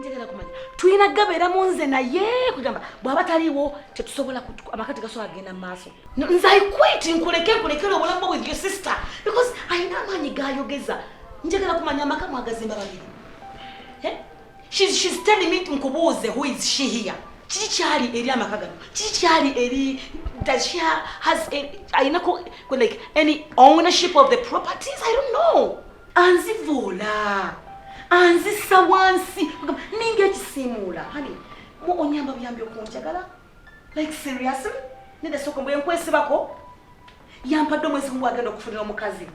njagala kumanya tuyina gabeera munze naye kugamba bw'aba taliwo tetusobola amakati gasobola agenda mu maaso. Nze I quit nkulekere obulamu with your sister because ayina amaanyi gayogeza. Njagala kumanya amaka mwagazimba babiri. She's telling me nkubuuze who is she here? Kiki kyali eri amaka gano? Kiki kyali eri does she has ayina like any ownership of the properties? I don't know. Anzivula. Anzisa wansi. Ninge kisimula. Honey, mo onyamba byambyo kunjagala? Like seriously? Nende soko mwe nkwesibako? Yampadde omwezi gwo agenda okufunira omukazi.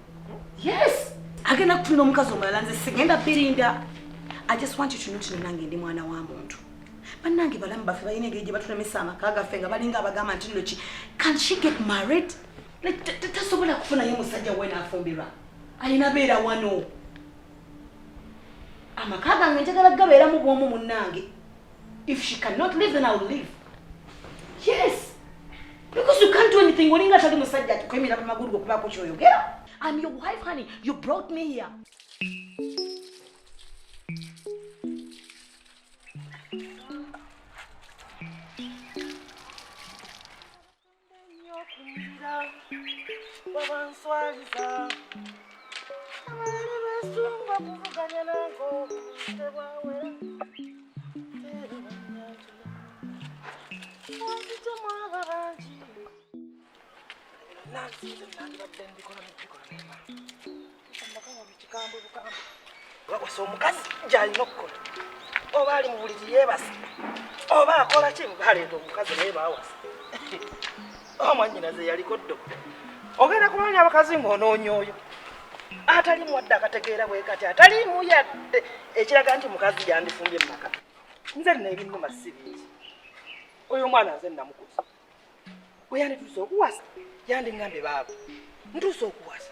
Yes. Agenda kufunira omukazi omulala nze sigenda birinda. I just want you to know to nange ndi mwana wa muntu. Banange balamu bafe bayine geje batunemesa amaka gafe nga balinga abagamba nti ndoki. Can she get married? Like tasobola kufuna ye musajja wena afumbirwa. Ayina beera wano. Amaka gange njagala gabeera mu bwomu munnange. If she cannot live, then I will leave. Yes. Because you can't do anything. Olinga tali musajja atukwemera ku magulu go kuba ko kyoyogera. I'm your wife, honey. You brought me here. Wakwasa omukazi gy'alina okukola oba ali mu buliri yeebase oba akola ki baleeta omukazi naye baawasa omwannyinaze yaliko ddo ogenda kumanya abakazi ng'onoonya oyo atalimu wadde akategeera bwe kati atalimu yadde ekiraga nti mukazi yandifumbye mu maka nze nina ebinnuma si bingi oyo omwana nze namukuza bwe yandituuse okuwasa yandiŋŋambe baabo ntuuse okuwasa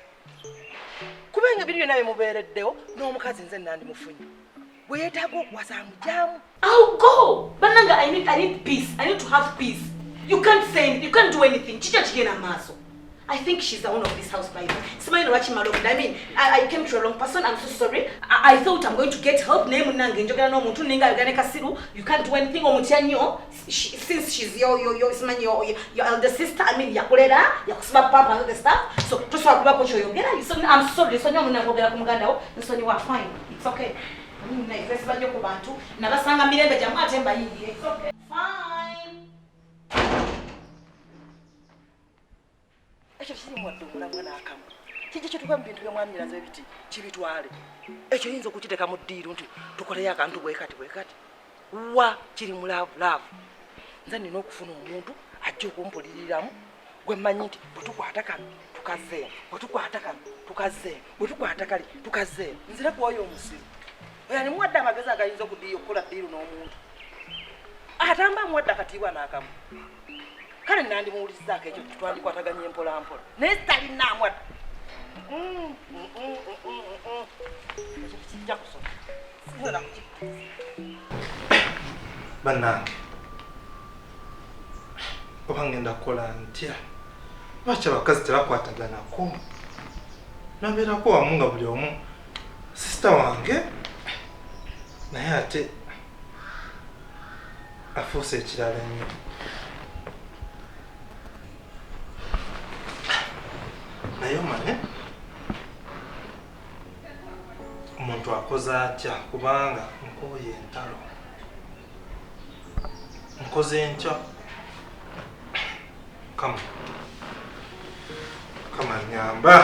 kubenga ebintu byonna bimubeereddewo n'omukazi nze nandimufunye bwe yeetaaga okuwasa amugyamu. I'll go. Bananga, I need peace. I need to have peace. You can't say anything. You can't do anything. Chicha chigena maso. I think she's the owner of this house, by the way. I mean, I came to a wrong person. I'm so sorry. I thought I'm going to get help. You can't do anything. Since she's your elder sister, I mean, your papa and all the stuff. So, I'm sorry. So, you are fine. It's okay. It's okay. Fine. Ekyo kiri mwadde omulamu n'akamu kijja kyetuka mu bintu by'omwamiraza ebiti kibitwale ekyo yinza okukiteeka mu ddiiru nti tukoleyo akantu bwe kati wa kiri mu laavu nze nina okufuna omuntu ajja okumpuliriramu gwe mmanyi nti bwe tukwata kano tukazeemu bwe tukwata kano tukazeemu bwe tukwata kali tukazeemu nzire kuoyo omusiru oyo nimuwadde amagezi agayinza okukola ddiiru n'omuntu atamba muwadde akatiibwa n'akamu kale nandimuwulirizaako ekyo twalikwataganya empolampola naye sitalinaamu adda ekyo kijja kusoma sinona bannange oba ngenda kukola ntya lwaki abakazi tebakwataganako nabeerako wamu nga buli omu sisita wange naye ate afuuse ekirala ennyo. Naye omanye omuntu akoze atya kubanga nkooye entalo nkoze ntya kama nyamba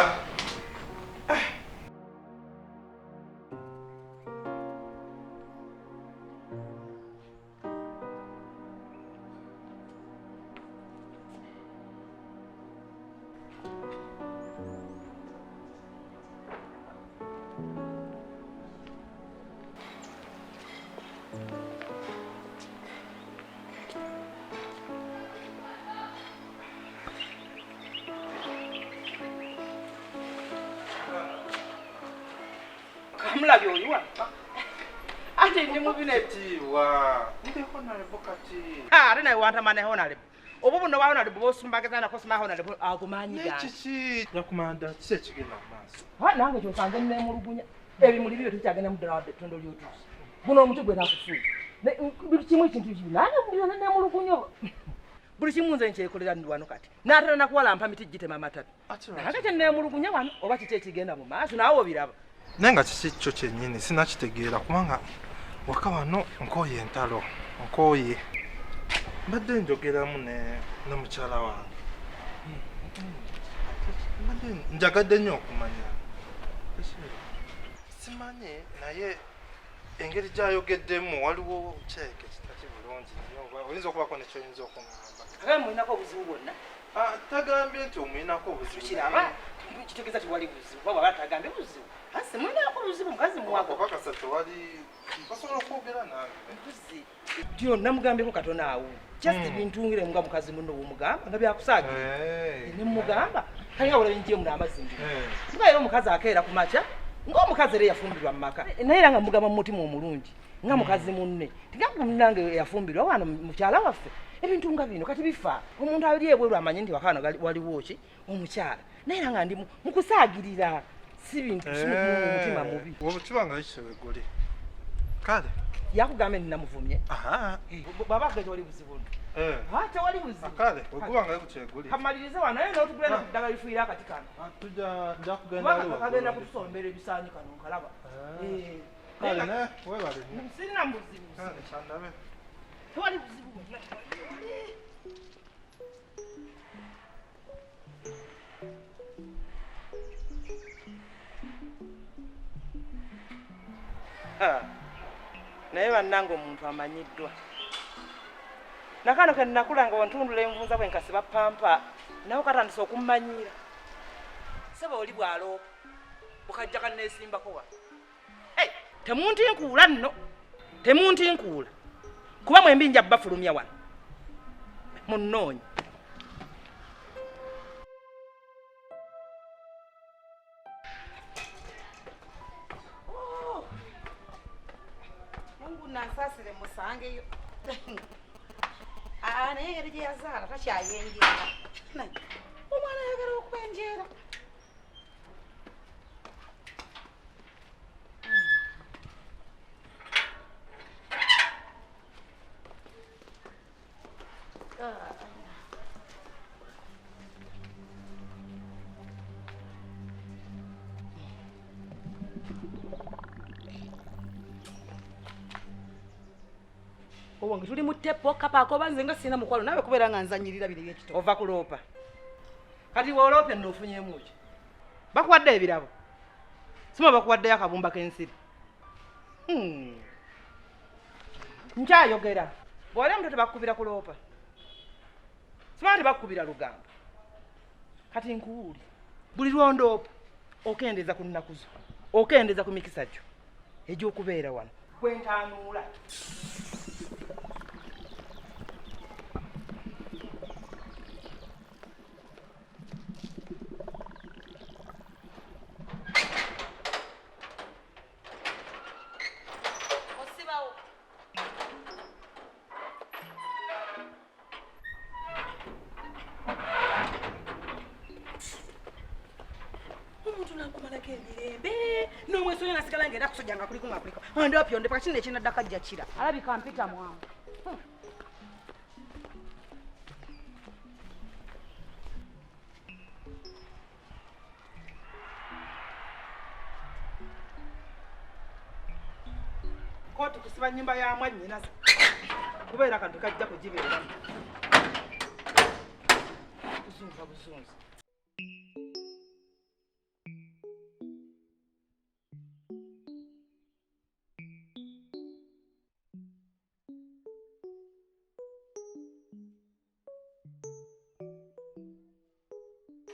Mulabye oliwa ate ndi mu binetiwa ndiko na lebokati ate naye wantamana honalebo obo buno baonalebo bosumbagazana kosima honalebo agumanyi ga chichi nakumanda kise kigenda maaso nange kyosanze nemulugunya ebimuli byo tukyagenda muddala wadde ettondo lyotuusa Buno omuti gwe nakufuuka. Buli kimu ekintu kibi. Nana mbulana ne mulukunyo. Buli kimu nze nkyekolera ndi wano kati. N'atera nakuwalampa miti gitema amatabi. Nakati ne mulukunya wano oba kiki ekigenda mu maaso naawe obiraba. Nenga kiki kyo kyennyini sinakitegeera kubanga waka wano nkooye entalo. Nkooye. Mbadde njogeramu ne mukyala wange. Mbadde njagadde nnyo okumanya. Simanyi naye engeri gy'ayogeddemu waliwo kyeke kitaki bulungi nnyo. Oyinza okubako nekyoyinza okungamba. Kale mulinako obuzibu bwonna. Tagambye nti omuyinako obuzibu. Kiraba kitegeeza tiwali buzibu. Baba batagambye buzibu. Asi mulinako obuzibu mukazi muwako. Bakasa tewali basobola okwogera nange. Tyo namugambyeko katono awo. Just bintungire nga mukazi muno w'omugamba nga byakusaagira. Ne mugamba kali nga wala nje muna amazimbi. Nga era omukazi akeera ku makya ng'omukazi era yafumbirwa mu maka. Naye era nga mugamba mu mutima omulungi nga mukazi munne. Tigamba munange yafumbirwa wano mukyala waffe. Ebintu nga bino kati bifa. Omuntu ali ebweru amanyi nti wakano waliwo ki omukyala. Naye era nga ndi mukusaagirira si bintu kimu mutima mubi. Obukibanga kisewe goli. Kale yakugamba ninamuvumye. Baba agete wali buzibu. Tewali buzibu. Kale ogubanga kukyeguli. Kamalirize wano naye n'otugenda kuddagala lifuira akati kano. Nja kugenda waliwo. Kagenda kutusombera ebisaanyi kano nkalaba. Kale ne webale. Sirina buzibu. Kale kyandabe. Tewali buzibu. Naye bannange omuntu amanyiddwa. Nakano ke nnakula nga wantundula envunza bwe nkasiba pampa nawe katandisa okummanyira. Saba oli bw'aloopa bukajja kanneesimbako wa. Temuntinkuula nno. Temuntinkuula. Kuba mwembi nja bafulumya wano. Munnoonye. Nasasire musangeyo. Naye engeri gye yazaala takyayenjeera. Omwana ayagala okwenjeera. Owange tuli mu tepo kapaako banze nga sina mukwalo nawe kubeera nga nzanyirira biri ekito. Ova kuloopa. Kati wooloope n'ofunyeemu ki? Bakuwadde ebirabo. Sima bakuwaddeyo akabumba k'ensiri. Nkyayogera. Bw'oli omuntu tebakukubira kuloopa. Sima tebakukubira lugamba. Kati nkuwuli. Buli lwondoopa okendeeza ku nnaku zo. Okendeeza ku mikisa gyo egy'okubeera wano. Kwentaanuula. N'omwesonya nasigala ngenda kusojjanga kuliko nga kuliko. Ndopyo ndepa kino ekinadda kajja kira. Alabika mpita mwamu. Koti kusiba nnyumba ya mwannyinaze. Kubeera kantu kajja kugibeeramu. Kuzunza buzunza.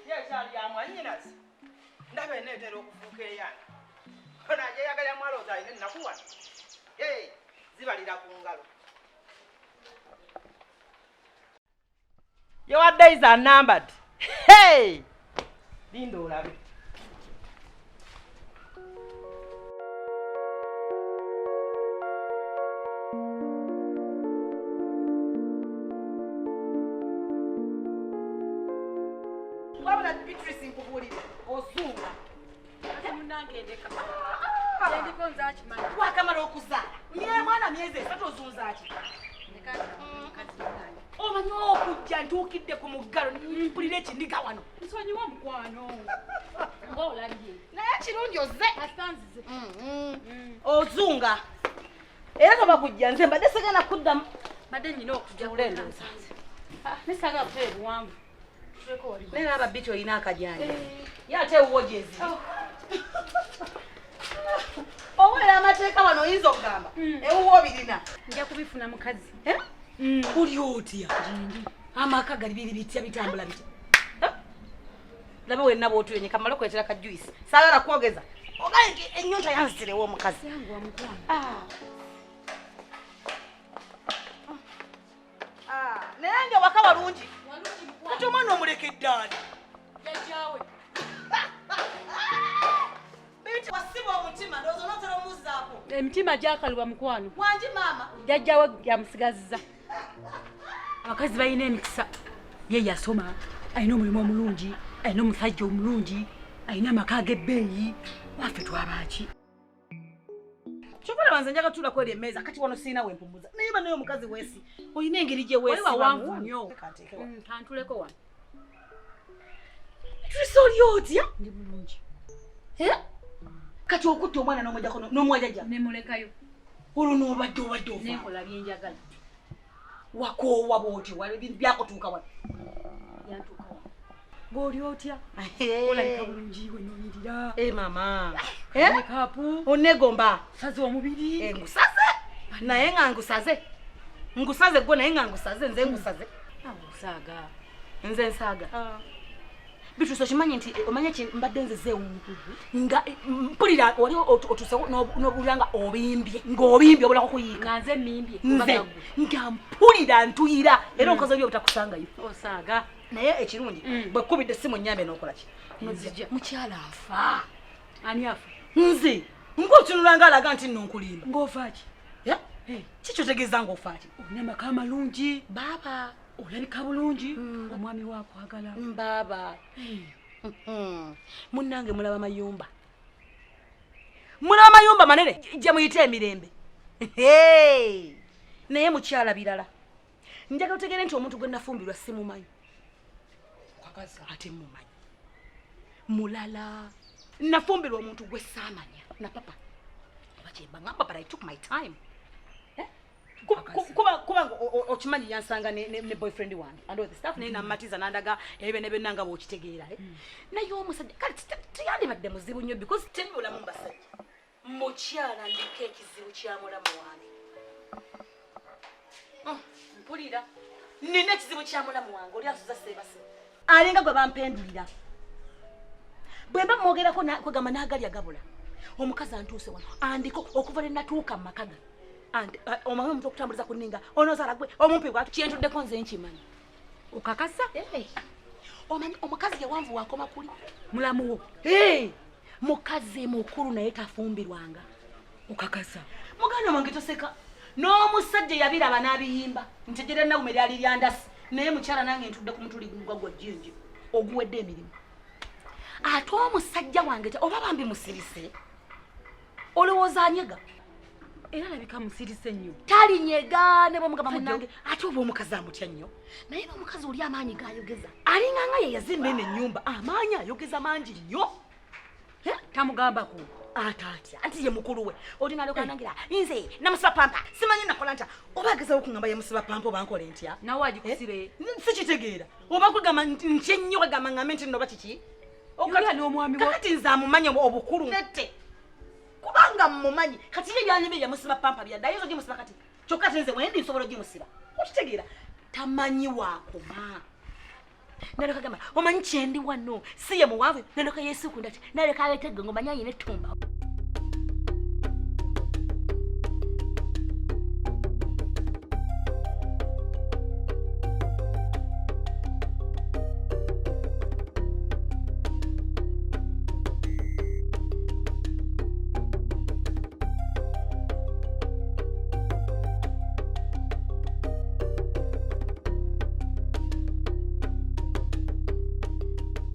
Yekyali ya mwannyinaze. Ndaba eneetera okufuuka eyange. Ono ajeyagala mwalooza alina ennaku wano. Zibalira ku ngalo. Your days are numbered. Hey! Linda olabe. Wabula Beatrice nkubulire osuula. Ate munange ndeka. Yendikonza akimanya. Wakamala okuzaala. na miezi 3 ozunza ati. Omanyi okujja ntuukidde ku muggalo mpulira ekindiga wano. Nsonyiwa mukwano. Ng'olabye. Naye kirungi ozze. Asanzize. Ozunga. Era kaba kujja nze mbadde segana kuddamu. Badde nnina okujja Kulendooza. Nesaga kutere buwanvu. Tuleko wali. Naye aba bityo olina akajanja. Ye ate ewuwo gyezi. Owera amateeka wano oyinza okugamba. Ewuwo birina. Nja kubifuna mukazi. Uli otya? Amaka gali biri bitya bitambula bitya. Laba wenna bw'otuyenye kamala okwetera ka juice. Saagala kwogeza. Ogaye nti ennyonta yanzitirewo omukazi. Yangu wa mukwano. Naye nga waka walungi. Walungi mukwano. Ate omwana omulekedde ani? Jajjaawe. Binti wasiba omutima ndowooza onootera omuzzaako. Emitima gyakaluba mukwano. Wangi maama. Jajjaawe yamusigazza. Abakazi balina emikisa. Ye yasoma, alina omulimu omulungi, alina omusajja omulungi, alina amaka ag'ebbeeyi. Waffe twabaki? Kyokora banze njaga tuula kweri emmeeza kati wano sirina wempumuza. Naye ba naye omukazi weesi. Olina engeri gye weesi. Wali wawanvu nnyo. Kanteekewa. Kantuleko wano. Tulisa oli otya? Ndi bulungi. Kati okutta omwana n'omwajajja. Ne mulekayo. Olwo n'obadde ova. Nenkola byenjagala. Wakoowa bw'otyo wali ebintu byakutuuka wano. Yantuuka wano. Gw'oli otya? Olabika Olabika bulungi wennyumirira. Mama. Mekaapu. Onegomba. Saze omubiri. Ngusaze. Naye nga ngusaze. Ngusaze gwe naye nga ngusaze nze ngusaze. Agusaaga. Nze nsaaga. Bituso kimanyi nti omanye ki mbadde nzize omuntu. Nga mpulira wali otuse n'obulanga obimbye. Ng'obimbye obulako kuyiika. Nga nze mmimbye. Nze nga mpulira ntuyira. Era omukazi oli obutakusangayo. Osaaga. Naye ekirungi bwe kkubidde essimu nnyambe n'okola ki? Nzija. Mukyala afa. Ani afa? Nze ng'otunula ng'alaga nti nno nkulimba. Ng'ova ki? Kiki otegeeza ng'ofa ki? Olina amaka amalungi. Baaba. Olabika bulungi. Omwami waakwagala. Baaba. Munnange mulaba Mayumba. Mulaba Mayumba manene gye muyite emirembe. Naye mukyala birala. Njagala otegere nti omuntu gwe nafumbirwa simumanyi. Okakaza ate mumanyi. Mulala. Nafumbirwa omuntu gwe saamanya. Na papa. Bakyemba ngamba but I took my time. Kuba okimanyi yansanga ne boyfriend wange. And all the stuff naye namatiza nandaga ebe ne benanga bw'okitegeera. Naye omusajja kale tiyandibadde muzibu nnyo because temi olamu mbasajja. Mukyala ndika ekizibu kya mulamu wange. Mpulira. Nina ekizibu kya mulamu wange oli asuza seebase. Alinga gwe bampendulira. Bwe mba mwogerako kwegamba n'agali agabula. Omukazi antuuse wano. Andiko okuva ne natuuka mu makaga. And omanye omuntu okutambuliza ku nninga. Onozaala gwe omumpi bwatu kyentuddeko nze nkimanyi. Okakasa? Omanyi omukazi yawanvu wakoma kuli. Mulamu wo. Mukazi mukulu naye tafumbirwanga. Okakasa. Muganda wange toseka. N'omusajja yabiraba n'abiyimba. Ntegera nawume lyali lyandasi. Naye mukyala nange ntudde ku mutuli gwa jinji. Oguwedde emirimu. Ate omusajja wange oba bambi musirise. Olowooza anyega. Era labika musirise nnyo. Tali nyega ne bw'omugamba munnange ate oba omukazi amutya nnyo. Naye n'omukazi oli amaanyi g'ayogeza. Alinganga ye yazimba eno ennyumba amaanyi ayogeza mangi nnyo. Tamugambako. Atatya anti ye mukulu we. Oli naloka nangira nze namusiba pampa simanyi nakola nta oba agezaho okungamba yemusiba pampa oba nkole ntya. Nawe agikusibe. Sikitegeera. Oba kugamba nti ennyo wegamba ngambe nti nno bakiki. Okali n'omwami wo. Kati nze amumanyi obukulu nette. Kubanga mmumanyi kati ye yanyibe yamusiba pampa byaddayo zo gimusiba kati. Kyokka nze wendi nsobola gimusiba. Okitegeera. Tamanyi wakoma. Naleka gamba omanyi kyendi wano si ye muwanvu naleka yesu kundati naleka aletege ngomanya yine tumba.